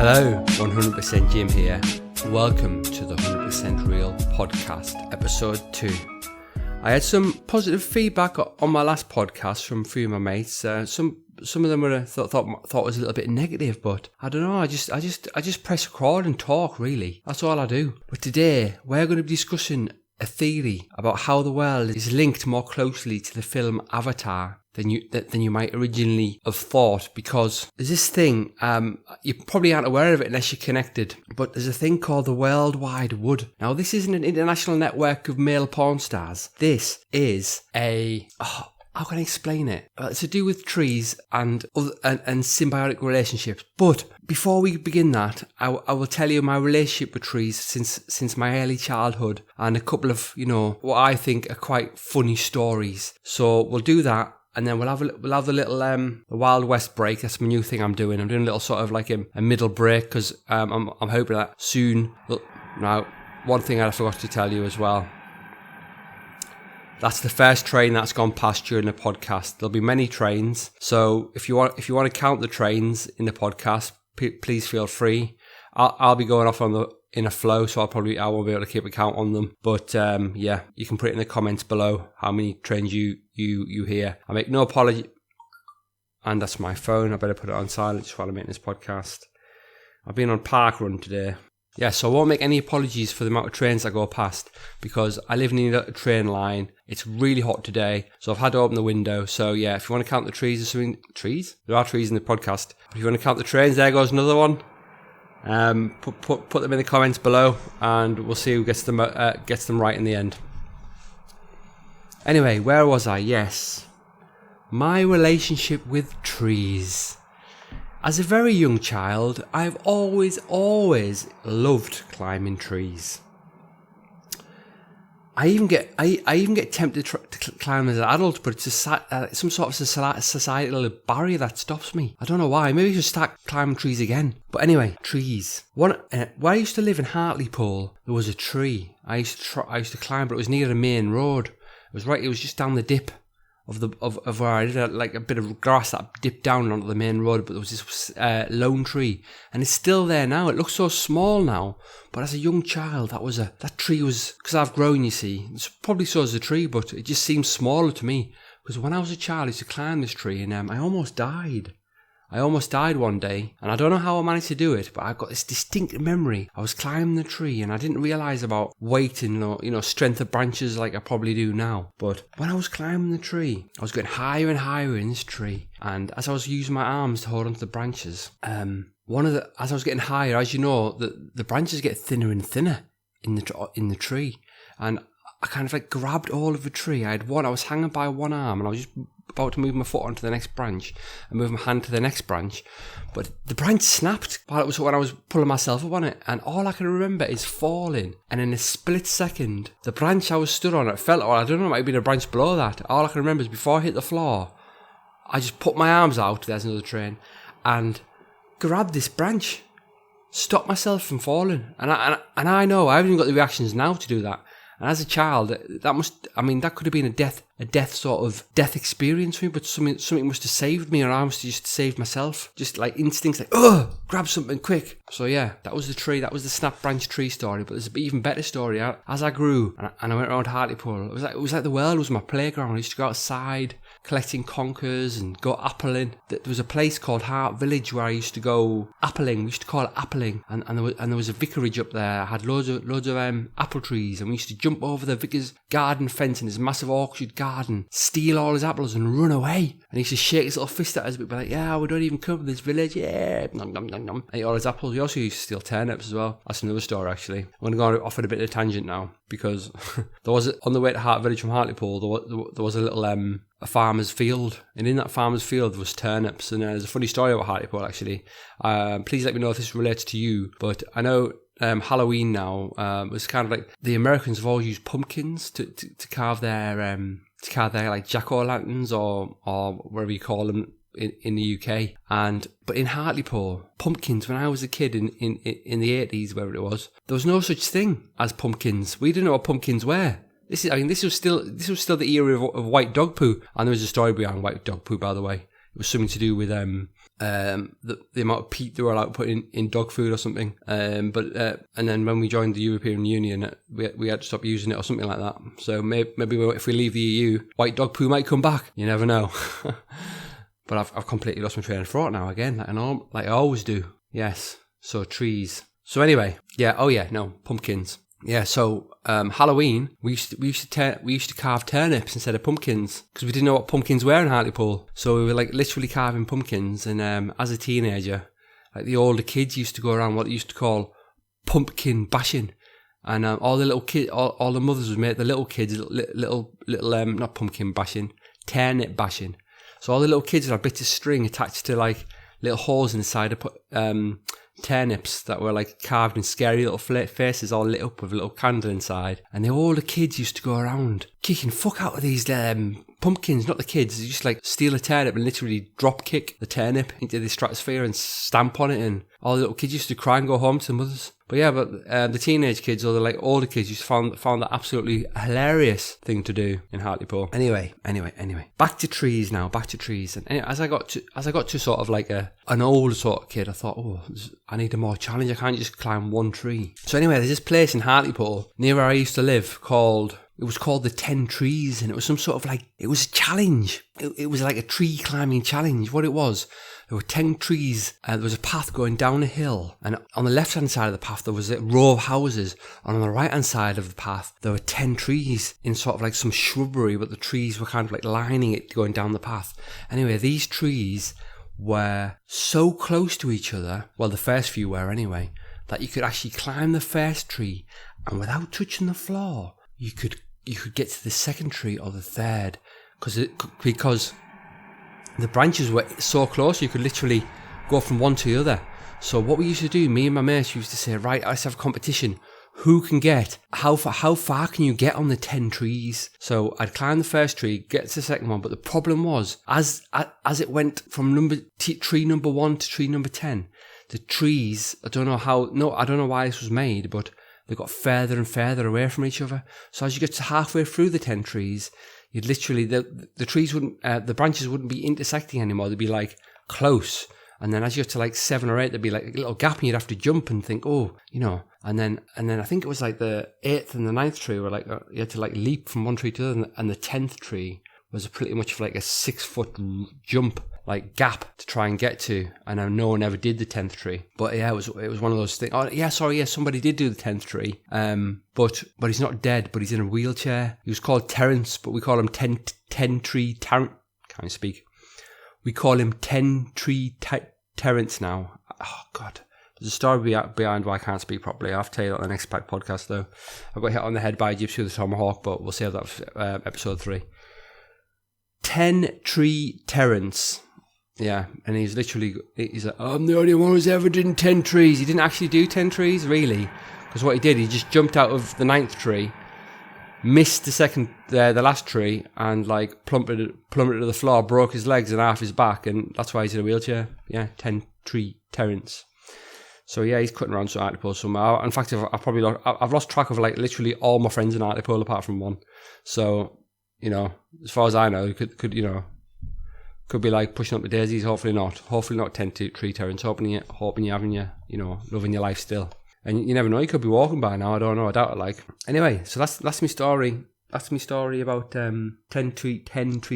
Hello, 100% Jim here. Welcome to the 100% Real podcast, episode 2. I had some positive feedback on my last podcast from a few of my mates. Some of them were thought was a little bit negative, but I don't know. I just press record and talk. Really, that's all I do. But today we're going to be discussing a theory about how the world is linked more closely to the film Avatar than you might originally have thought, because there's this thing, you probably aren't aware of it unless you're connected, but there's a thing called the World Wide Wud. Now, this isn't an international network of male porn stars. This is how can I explain it? It's to do with trees and symbiotic relationships. But before we begin that, I will tell you my relationship with trees since my early childhood, and a couple of, what I think are quite funny stories. So we'll do that. And then we'll have the little the Wild West break. That's my new thing I'm doing. I'm doing a little sort of like a middle break, because I'm hoping that soon. Now, one thing I forgot to tell you as well. That's the first train that's gone past during the podcast. There'll be many trains, so if you want to count the trains in the podcast, please feel free. I'll be going off in a flow, so I won't be able to keep a count on them. But yeah, you can put it in the comments below how many trains you hear. I make no apology, and that's my phone. I better put it on silent while I'm making this podcast. I've been on park run today. Yeah, so I won't make any apologies for the amount of trains that go past, because I live near a train line. It's really hot today, so I've had to open the window. So yeah, if you want to count the trees or something, trees? There are trees in the podcast. If you want to count the trains, there goes another one. Put them in the comments below, and we'll see who gets them right in the end. Anyway, where was I? Yes, my relationship with trees. As a very young child, I've always loved climbing trees. I even get tempted to climb as an adult, but it's some sort of societal barrier that stops me. I don't know why. Maybe I should start climbing trees again. But anyway, trees. Where I used to live in Hartlepool, there was a tree. I used to climb, but it was near the main road. It was just down the dip of where I did, like a bit of grass that dipped down onto the main road, but there was this lone tree, and it's still there now. It looks so small now, but as a young child, that tree was, because I've grown, you see, it's probably so as a tree, but it just seems smaller to me, because when I was a child I used to climb this tree, and I almost died. I almost died one day, and I don't know how I managed to do it, but I've got this distinct memory. I was climbing the tree, and I didn't realise about weight and strength of branches like I probably do now. But when I was climbing the tree, I was getting higher and higher in this tree, and as I was using my arms to hold onto the branches, as I was getting higher, as you know, the branches get thinner and thinner in the tree, and I kind of like grabbed all of the tree. I was hanging by one arm, and I was just about to move my foot onto the next branch and move my hand to the next branch, but the branch snapped when I was pulling myself up on it, and all I can remember is falling, and in a split second the branch I was stood on, I don't know, it might have been a branch below that. All I can remember is before I hit the floor, I just put my arms out, there's another train, and grabbed this branch, stopped myself from falling, and I know I haven't even got the reactions now to do that. And as a child, that could have been a death experience for me, but something must have saved me, or I must have just saved myself. Just like instincts, like, grab something quick. So yeah, that was the tree, that was the snap branch tree story. But there's an even better story. As I grew and I went around Hartlepool, it was like the world was my playground. I used to go outside collecting conkers and go appling. There was a place called Hart Village where I used to go appling. We used to call it appling, and there was a vicarage up there. I had loads of apple trees, and we used to jump over the vicar's garden fence in his massive orchard garden, steal all his apples and run away. And he used to shake his little fist at us, but be like, yeah, we don't even come from this village, yeah, nom nom nom nom. And eat all his apples. We also used to steal turnips as well. That's another story, actually. I'm going to go off at a bit of a tangent now, because there was, on the way to Hart Village from Hartlepool, there was a little a farmer's field, and in that farmer's field there was turnips. And there's a funny story about Hartlepool, actually. Please let me know if this relates to you, but I know Halloween now was kind of like, the Americans have always used pumpkins to carve their like jack-o'-lanterns or whatever you call them in the UK. But in Hartlepool, pumpkins, when I was a kid in the 80s, wherever it was, there was no such thing as pumpkins. We didn't know what pumpkins were. This was still the era of white dog poo, and there was a story behind white dog poo, by the way. It was something to do with the amount of peat they were allowed to put in dog food or something. And then when we joined the European Union, we had to stop using it or something like that. So maybe if we leave the EU, white dog poo might come back. You never know. But I've completely lost my train of thought now again, like I always do. Yes. So trees. So anyway, pumpkins. Yeah, so Halloween, we used to carve turnips instead of pumpkins because we didn't know what pumpkins were in Hartlepool. So we were like literally carving pumpkins, and as a teenager, like the older kids used to go around what they used to call pumpkin bashing, and all the little kids, all the mothers would make the little kids little not pumpkin bashing, turnip bashing. So all the little kids would have bits of string attached to like little holes in the side of turnips that were like carved in scary little faces all lit up with a little candle inside, and all the kids used to go around kicking fuck out of these pumpkins. Not the kids, they just like steal a turnip and literally drop kick the turnip into the stratosphere and stamp on it, and all the little kids used to cry and go home to the mothers. But the teenage kids or the like older kids just found that absolutely hilarious thing to do in Hartlepool. Anyway. Back to trees now. And anyway, as I got to sort of like an older sort of kid, I thought, I need a more challenge. I can't just climb one tree. So anyway, there's this place in Hartlepool near where I used to live it was called the 10 Trees, and it was some sort of like, it was a challenge. It was like a tree climbing challenge. What it was, there were 10 trees, and there was a path going down a hill, and on the left hand side of the path there was a row of houses, and on the right hand side of the path there were 10 trees in sort of like some shrubbery, but the trees were kind of like lining it going down the path. Anyway, these trees were so close to each other, well the first few were anyway, that you could actually climb the first tree and without touching the floor you could get to the second tree or the third, because the branches were so close you could literally go from one to the other. So what we used to do, me and my mates used to say, right, let's have a competition. Who can get, how far can you get on the 10 trees? So I'd climb the first tree, get to the second one, but the problem was, as it went from tree number 1 to tree number 10, the trees, I don't know why this was made, but they got further and further away from each other. So as you get to halfway through the 10 trees, you'd literally, the trees wouldn't, the branches wouldn't be intersecting anymore. They'd be like close. And then as you get to like 7 or 8, there'd be like a little gap and you'd have to jump and think, and then I think it was like the 8th and the 9th tree were like, you had to like leap from one tree to the other, and the 10th tree was pretty much like a 6-foot jump, like gap to try and get to, and no one ever did the 10th tree. But yeah, it was one of those things. Somebody did do the 10th tree, but he's not dead, but he's in a wheelchair. He was called Terence, but we call him 10 Tree Terence. Can't speak. We call him 10 Tree Terence now. Oh God, there's a story behind why I can't speak properly. I'll have to tell you that on the next podcast though. I got hit on the head by a gypsy with a tomahawk, but we'll save that for episode 3. 10 Tree Terence. Yeah, and he's like, I'm the only one who's ever done 10 trees. He didn't actually do 10 trees, really. Because what he did, he just jumped out of the 9th tree, missed the last tree, and like plummeted to the floor, broke his legs and half his back, and that's why he's in a wheelchair. Yeah, 10 Tree Terence. So yeah, he's cutting around Hartlepool somewhere. In fact, I've lost track of like literally all my friends in Hartlepool apart from one. So, as far as I know, could be like pushing up the daisies. Hopefully not 10 Tree Terence. Hoping you're having loving your life still. And you never know, you could be walking by now. I don't know. I doubt it. Like anyway, so that's my story. That's my story about 10 Tree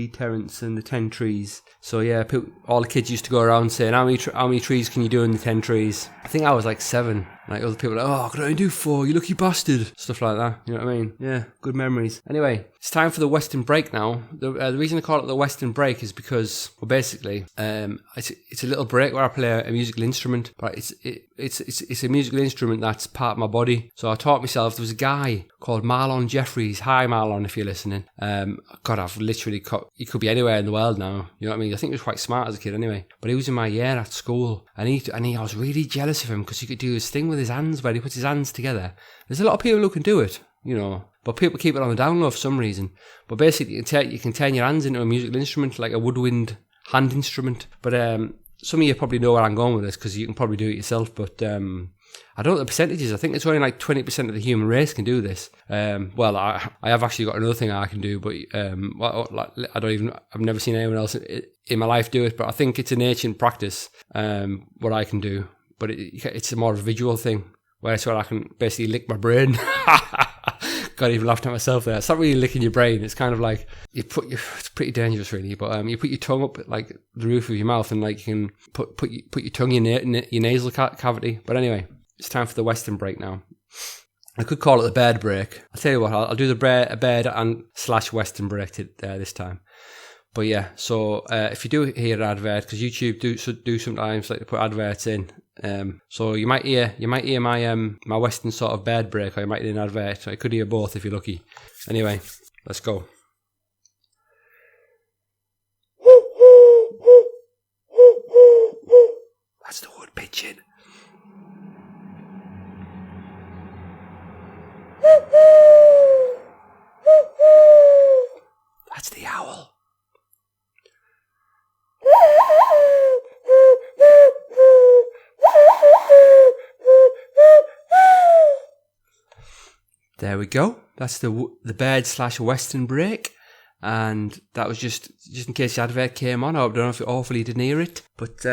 Terence and the 10 trees. So yeah, all the kids used to go around saying, how many trees can you do in the 10 trees? I think I was like 7. Like other people were like, I can only do 4, you lucky bastard. Stuff like that, you know what I mean? Yeah, good memories. Anyway, it's time for the Western break now. The reason I call it the Western break is because, well, basically, it's a little break where I play a musical instrument, but it's a musical instrument that's part of my body. So I taught myself, there was a guy called Marlon Jeffries. Hi Marlon, if you're listening. God, I've literally he could be anywhere in the world now. You know what I mean? I think he was quite smart as a kid anyway. But he was in my year at school, and I was really jealous of him because he could do his thing with his hands where he puts his hands together. There's a lot of people who can do it, but people keep it on the down low for some reason. But basically, you can turn your hands into a musical instrument, like a woodwind hand instrument. But some of you probably know where I'm going with this because you can probably do it yourself. But I don't know the percentages. I think it's only like 20% of the human race can do this. Well, I have actually got another thing I can do, but I've never seen anyone else in my life do it. But I think it's an ancient practice, what I can do. But it's a more visual thing, where it's where I can basically lick my brain. Can't even laugh at myself there. It's not really licking your brain. It's kind of like it's pretty dangerous, really. But you put your tongue up at like the roof of your mouth, and like you can put your tongue in your nasal cavity. But anyway, it's time for the Western break now. I could call it the bird break. I'll tell you what, I'll do the bird and / Western break this time. But yeah, so if you do hear an advert, because YouTube do sometimes like to put adverts in. So you might hear my Western sort of bird break, or you might hear an advert. So I could hear both if you're lucky. Anyway, let's go. That's the wood pigeon. That's the owl. There we go. That's the bird / Western break. And that was just in case the advert came on. I don't know if hopefully you didn't hear it. But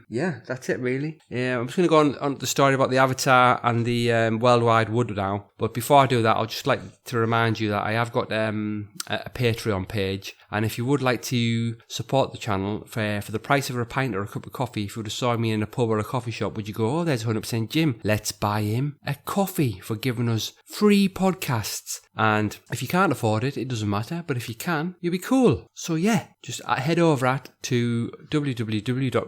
yeah, that's it really. Yeah, I'm just going to go on the story about the avatar and the worldwide wood now. But before I do that, I'll just like to remind you that I have got a Patreon page. And if you would like to support the channel for the price of a pint or a cup of coffee, if you would have saw me in a pub or a coffee shop, would you go, oh, there's 100% Jim. Let's buy him a coffee for giving us free podcasts. And if you can't afford it, it doesn't matter. But if you can, you'll be cool. So yeah, just head over to www.patreon.com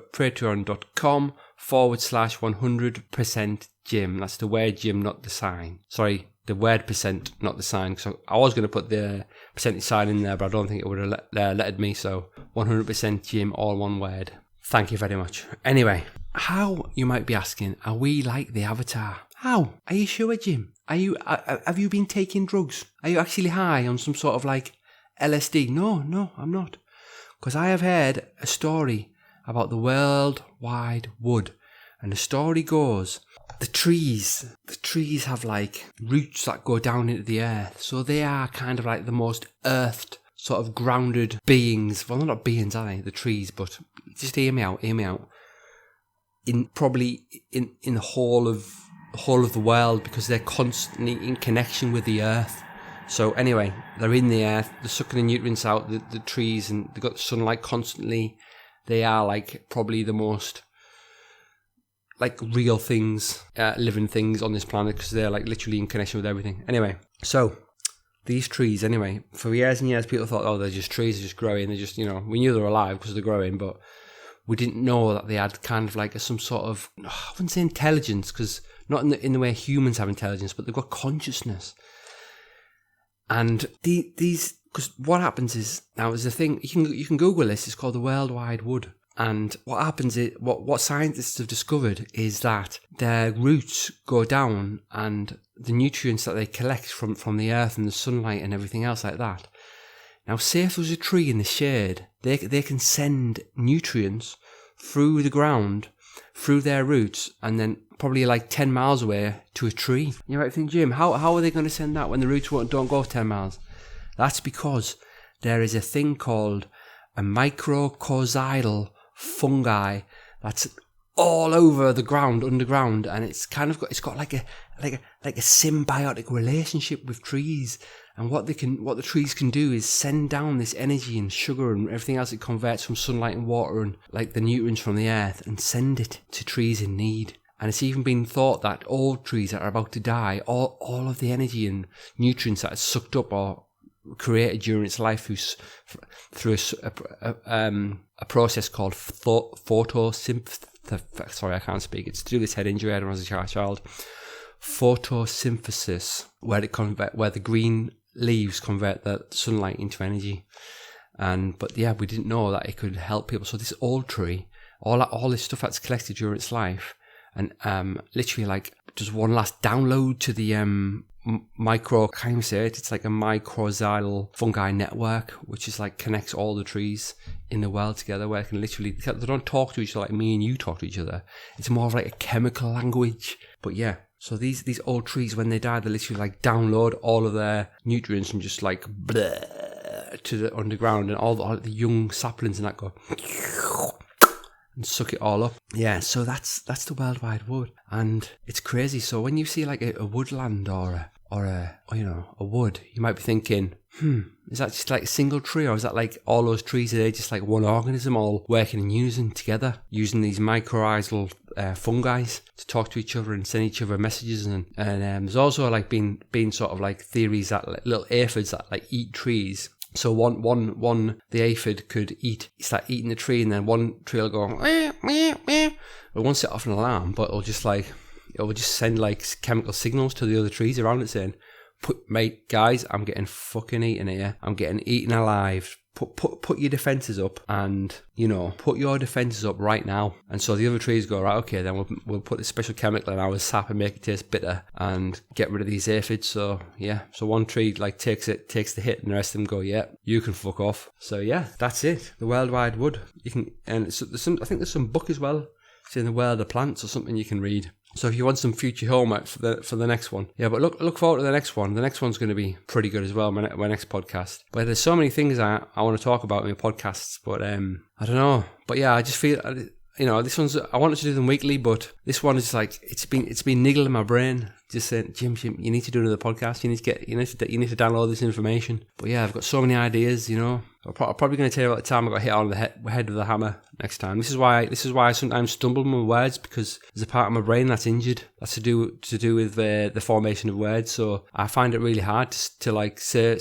/100% Jim. That's the word Jim, not the sign. Sorry, the word percent, not the sign. So I was going to put the percentage sign in there, but I don't think it would have letted me. So 100% Jim, all one word. Thank you very much. Anyway, how, you might be asking, are we like the Avatar? How? Are you sure, Jim? Have you been taking drugs? Are you actually high on some sort of like LSD? No, I'm not. Because I have heard a story about the worldwide wood. And the story goes, the trees have like roots that go down into the earth. So they are kind of like the most earthed, sort of grounded beings. Well, they're not beings, are they? The trees, but just hear me out. In the whole of the world, because they're constantly in connection with the earth. So anyway, they're in the earth, they're sucking the nutrients out, the trees, and they've got the sunlight constantly. They are like probably the most like real things, living things on this planet, because they're like literally in connection with everything. Anyway, so these trees, anyway, for years and years people thought, oh, they're just trees, they're just growing, they're just, we knew they were alive because they're growing, but we didn't know that they had kind of like some sort of, I wouldn't say intelligence, because not in the way humans have intelligence, but they've got consciousness. And these, because what happens is, now there's a thing, you can Google this, it's called the worldwide wood. And what happens is, what scientists have discovered is that their roots go down, and the nutrients that they collect from the earth and the sunlight and everything else like that. Now, say if there's a tree in the shade, they can send nutrients through the ground, through their roots, and then probably like 10 miles away to a tree. You might think, Jim, how are they going to send that when the roots don't go 10 miles? That's because there is a thing called a mycorrhizal fungi that's all over the ground, underground, and it's got like a symbiotic relationship with trees. And what the trees can do is send down this energy and sugar and everything else it converts from sunlight and water and like the nutrients from the earth, and send it to trees in need. And it's even been thought that old trees that are about to die, all of the energy and nutrients that are sucked up or created during its life through a process called photosynthesis. Sorry, I can't speak. It's to do with this head injury I had when I was a child. Photosynthesis, where the green leaves convert the sunlight into energy. But yeah, we didn't know that it could help people. So this old tree, all this stuff that's collected during its life, and literally like just one last download to the it's like a mycorrhizal fungi network, which is like connects all the trees in the world together, where they can literally, they don't talk to each other like me and you talk to each other. It's more of like a chemical language But yeah, so these old trees, when they die, they literally like download all of their nutrients and just like bleh, to the underground, and all the young saplings and that go and suck it all up. Yeah, so that's the World Wide Wood, and it's crazy. So when you see like a woodland or a wood, you might be thinking, is that just like a single tree, or is that like all those trees, are they just like one organism all working in unison together, using these mycorrhizal fungi to talk to each other and send each other messages? And there's also like been sort of like theories that like, little aphids that like eat trees. So one the aphid could start eating the tree, and then one tree will go meh, meh, meh. It won't set off an alarm, but it will just send like chemical signals to the other trees around it saying, mate, guys, I'm getting fucking eaten here. I'm getting eaten alive. Put your defences up, and put your defences up right now. And so the other trees go, right, okay, then we'll put this special chemical in our sap and make it taste bitter and get rid of these aphids. So yeah, so one tree like takes the hit, and the rest of them go, yeah, you can fuck off. So yeah, that's it. The World Wide Wood. You can, and I think there's some book as well. It's in the World of Plants or something you can read. So if you want some future homework for the next one, yeah, but look forward to the next one. The next one's going to be pretty good as well, my next podcast. But there's so many things I want to talk about in my podcasts, but I don't know. But yeah, I just feel, this one's, I wanted to do them weekly, but this one is like, it's been niggling my brain. Just saying, Jim, you need to do another podcast. You need to download this information. But yeah, I've got so many ideas. I'm probably going to tell you about the time I got hit on the head with a hammer next time. This is why I sometimes stumble with my words, because there's a part of my brain that's injured. That's to do with the formation of words. So I find it really hard to like say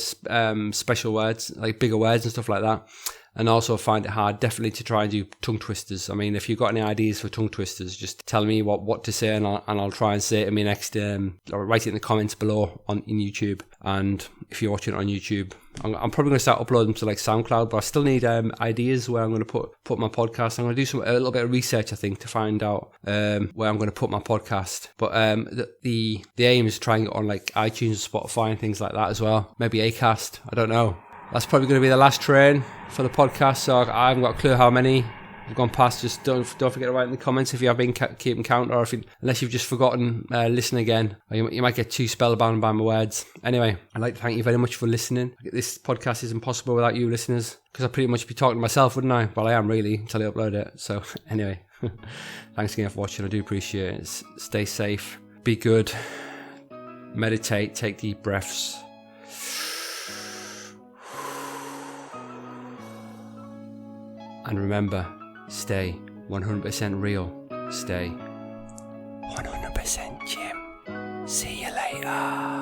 special words, like bigger words and stuff like that. And also find it hard, definitely, to try and do tongue twisters. I mean, if you've got any ideas for tongue twisters, just tell me what to say, and I'll try and say it in my next, or write it in the comments below in YouTube. And if you're watching it on YouTube, I'm probably going to start uploading to like SoundCloud, but I still need ideas where I'm going to put my podcast. I'm going to do a little bit of research, I think, to find out where I'm going to put my podcast. But the aim is trying it on like iTunes, Spotify, and things like that as well. Maybe Acast. I don't know. That's probably going to be the last train for the podcast, so I haven't got a clue how many have gone past. Just don't forget to write in the comments if you have been keeping count, or unless you've just forgotten, listen again. Or you might get too spellbound by my words. Anyway, I'd like to thank you very much for listening. This podcast is impossible without you listeners, because I'd pretty much be talking to myself, wouldn't I? Well, I am really, until I upload it. So anyway, thanks again for watching. I do appreciate it. Stay safe, be good, meditate, take deep breaths. And remember, stay 100% real. Stay 100% Jim. See you later.